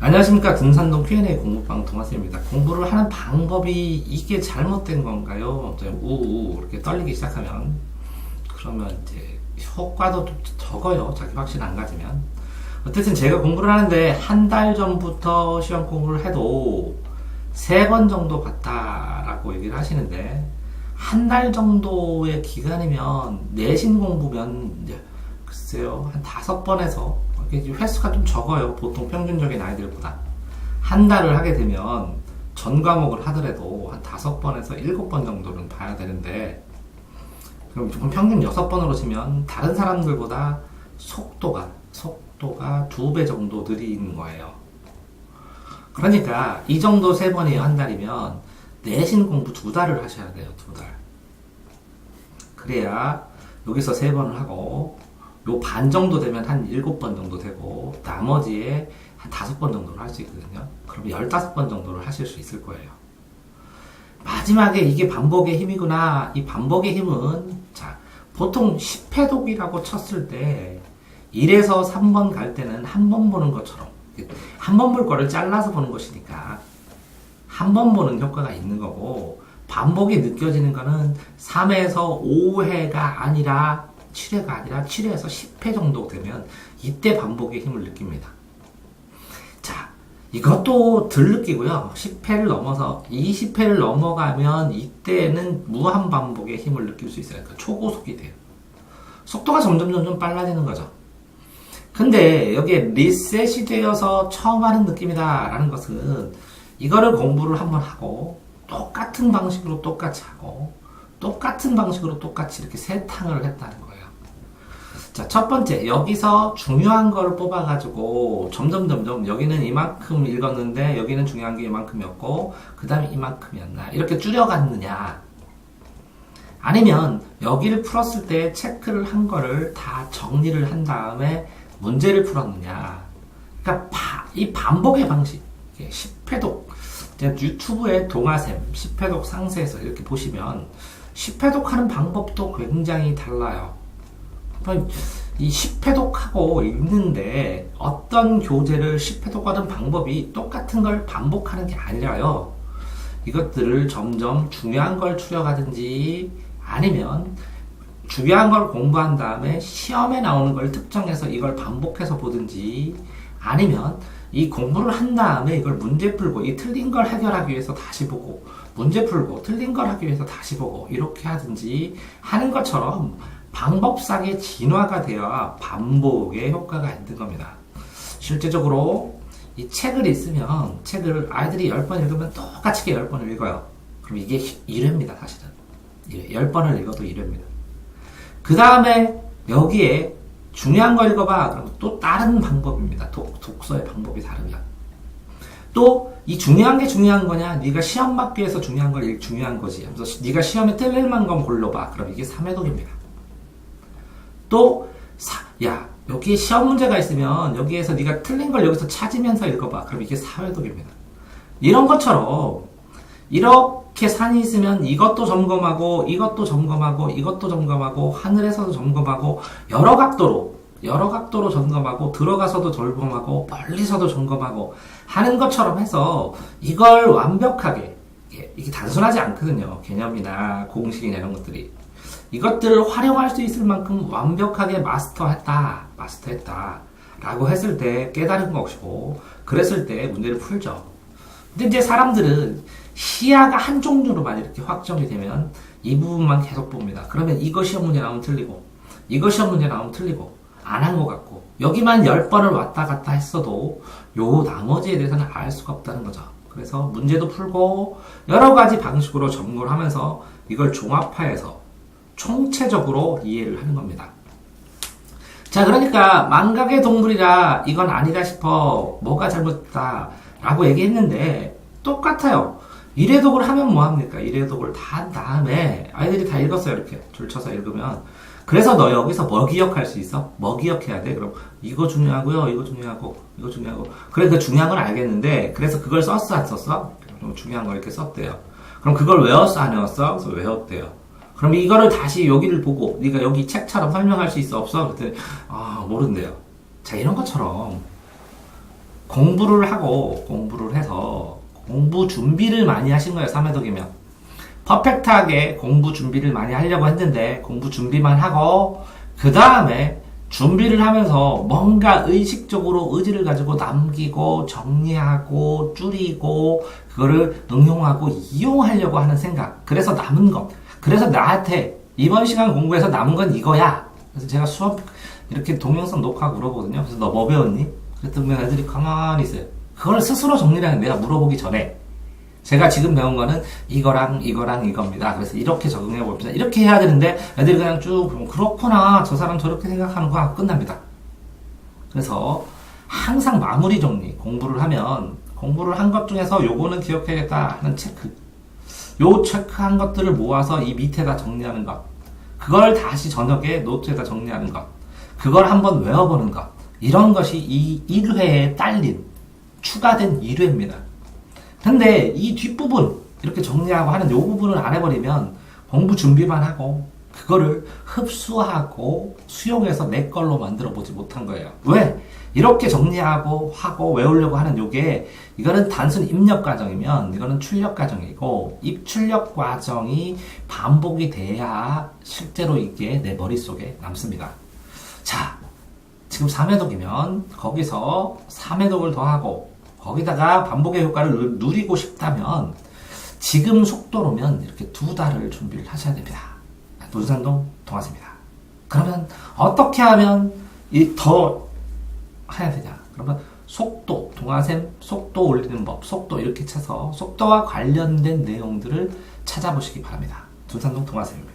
안녕하십니까. 금산동 Q&A 공부방 동아쌤입니다. 공부를 하는 방법이 이게 잘못된 건가요? 우우 이렇게 떨리기 시작하면 그러면 이제 효과도 좀 적어요. 자기 확신 안 가지면. 어쨌든 제가 공부를 하는데 한 달 전부터 시험 공부를 해도 3번 정도 봤다라고 얘기를 하시는데, 한 달 정도의 기간이면 내신 공부면 이제 글쎄요 한 5번에서 횟수가 좀 적어요. 보통 평균적인 아이들보다. 한 달을 하게 되면 전 과목을 하더라도 한 5번에서 7번 정도는 봐야 되는데, 그럼 조금 평균 6번으로 치면 다른 사람들보다 속도가 2배 정도 느린 거예요. 그러니까 이 정도 3번이에요. 한 달이면 내신 공부 2달을 하셔야 돼요. 2달. 그래야 여기서 3번을 하고 요 반 정도 되면 한 7번 정도 되고 나머지에 한 5번 정도를 할 수 있거든요. 그럼 15번 정도를 하실 수 있을 거예요. 마지막에 이게 반복의 힘이구나. 이 반복의 힘은 자, 보통 10회독이라고 쳤을 때 1에서 3번 갈 때는 한 번 보는 것처럼 한 번 볼 거를 잘라서 보는 것이니까 한 번 보는 효과가 있는 거고, 반복이 느껴지는 거는 3에서 5회가 아니라 7회가 아니라 7회에서 10회 정도 되면 이때 반복의 힘을 느낍니다. 자, 이것도 덜 느끼고요. 10회를 넘어서 20회를 넘어가면 이때는 무한 반복의 힘을 느낄 수 있어요. 그러니까 초고속이 돼요. 속도가 점점 빨라지는 거죠. 근데 여기에 리셋이 되어서 처음 하는 느낌이다 라는 것은, 이거를 공부를 한번 하고 똑같은 방식으로 똑같이 하고 똑같은 방식으로 똑같이 이렇게 3탕을 했다는 거예요. 자, 첫 번째, 여기서 중요한 걸 뽑아가지고 점점 여기는 이만큼 읽었는데 여기는 중요한 게 이만큼이었고 그 다음에 이만큼이었나 이렇게 줄여갔느냐, 아니면 여기를 풀었을 때 체크를 한 거를 다 정리를 한 다음에 문제를 풀었느냐. 그러니까 이 반복의 방식, 10회독, 유튜브에 동아쌤 10회독 상세에서 이렇게 보시면 10회독 하는 방법도 굉장히 달라요. 이 10회독하고 읽는데 어떤 교재를 10회독 하는 방법이 똑같은 걸 반복하는 게 아니라요. 이것들을 점점 중요한 걸 추려가든지, 아니면 중요한 걸 공부한 다음에 시험에 나오는 걸 특정해서 이걸 반복해서 보든지, 아니면 이 공부를 한 다음에 이걸 문제 풀고 이 틀린 걸 해결하기 위해서 다시 보고 문제 풀고 틀린 걸 하기 위해서 다시 보고 이렇게 하든지 하는 것처럼 방법상의 진화가 되어야 반복의 효과가 있는 겁니다. 실제적으로 이 책을 있으면 책을 아이들이 10번 읽으면 똑같이 10번을 읽어요. 그럼 이게 1회입니다. 사실은 10번을 읽어도 1회입니다. 그 다음에 여기에 중요한 거 읽어봐. 그럼 또 다른 방법입니다. 독서의 방법이 다르면. 또 이 중요한 게 중요한 거냐? 네가 시험 맞기 위해서 중요한 걸 중요한 거지. 그래서 네가 시험에 틀릴 만큼 골라봐. 그럼 이게 3회독입니다. 또 여기에 시험 문제가 있으면 여기에서 네가 틀린 걸 여기서 찾으면서 읽어봐. 그럼 이게 4회독입니다. 이런 것처럼 이렇게 산이 있으면 이것도 점검하고 이것도 점검하고 이것도 점검하고 하늘에서도 점검하고 여러 각도로 점검하고 들어가서도 점검하고 멀리서도 점검하고 하는 것처럼 해서 이걸 완벽하게, 이게 단순하지 않거든요. 개념이나 공식이나 이런 것들이. 이것들을 활용할 수 있을 만큼 완벽하게 마스터했다 라고 했을 때 깨달은 것이고, 그랬을 때 문제를 풀죠. 근데 이제 사람들은 시야가 한 종류로만 이렇게 확정이 되면 이 부분만 계속 봅니다. 그러면 이거 시험 문제 나오면 틀리고 이거 시험 문제 나오면 틀리고 안 한 것 같고, 여기만 10번을 왔다 갔다 했어도 요 나머지에 대해서는 알 수가 없다는 거죠. 그래서 문제도 풀고 여러 가지 방식으로 점검을 하면서 이걸 종합화해서 총체적으로 이해를 하는 겁니다. 자, 그러니까 망각의 동물이라 이건 아니다 싶어 뭐가 잘못됐다 라고 얘기했는데 똑같아요. 1회독을 하면 뭐합니까? 1회독을 다 한 다음에 아이들이 다 읽었어요. 이렇게 줄쳐서 읽으면. 그래서 너 여기서 뭐 기억할 수 있어? 뭐 기억해야 돼? 그럼 이거 중요하고요, 이거 중요하고, 이거 중요하고. 그래, 그 중요한 건 알겠는데, 그래서 그걸 썼어, 안 썼어? 그럼 중요한 걸 이렇게 썼대요. 그럼 그걸 외웠어, 안 외웠어? 그래서 외웠대요. 그럼 이거를 다시 여기를 보고, 네가 여기 책처럼 설명할 수 있어, 없어? 그랬더니, 모른대요. 자, 이런 것처럼 공부를 하고 공부를 해서 공부 준비를 많이 하신 거예요. 3회독이면 퍼펙트하게 공부 준비를 많이 하려고 했는데 공부 준비만 하고 그 다음에 준비를 하면서 뭔가 의식적으로 의지를 가지고 남기고 정리하고 줄이고 그거를 응용하고 이용하려고 하는 생각. 그래서 남은 것. 그래서 나한테 이번 시간 공부에서 남은 건 이거야. 그래서 제가 수업 이렇게 동영상 녹화하고 물어보거든요. 그래서 너 뭐 배웠니? 그랬더니 애들이 가만히 있어요. 그걸 스스로 정리를 하는 내가 물어보기 전에 제가 지금 배운 거는 이거랑 이거랑 이겁니다. 그래서 이렇게 적응해 봅니다. 이렇게 해야 되는데 애들이 그냥 쭉 그렇구나. 저 사람 저렇게 생각하는 거 하고 끝납니다. 그래서 항상 마무리 정리 공부를 하면 공부를 한 것 중에서 요거는 기억해야겠다 하는 체크 요 체크한 것들을 모아서 이 밑에다 정리하는 것 그걸 다시 저녁에 노트에다 정리하는 것 그걸 한번 외워보는 것 이런 것이 이 1회에 딸린 추가된 1회입니다. 근데 이 뒷부분 이렇게 정리하고 하는 요 부분을 안 해버리면 공부 준비만 하고 그거를 흡수하고 수용해서 내 걸로 만들어 보지 못한 거예요. 왜? 이렇게 정리하고 하고 외우려고 하는 요게 이거는 단순 입력 과정이면 이거는 출력 과정이고 입출력 과정이 반복이 돼야 실제로 이게 내 머릿속에 남습니다. 자, 지금 3회독이면 거기서 3회독을 더하고 거기다가 반복의 효과를 누리고 싶다면 지금 속도로면 이렇게 2달을 준비를 하셔야 됩니다. 논산동 동아쌤입니다. 그러면 어떻게 하면 더 해야 되냐? 그러면 속도, 동아쌤 속도 올리는 법, 속도 이렇게 쳐서 속도와 관련된 내용들을 찾아보시기 바랍니다. 논산동 동아쌤입니다.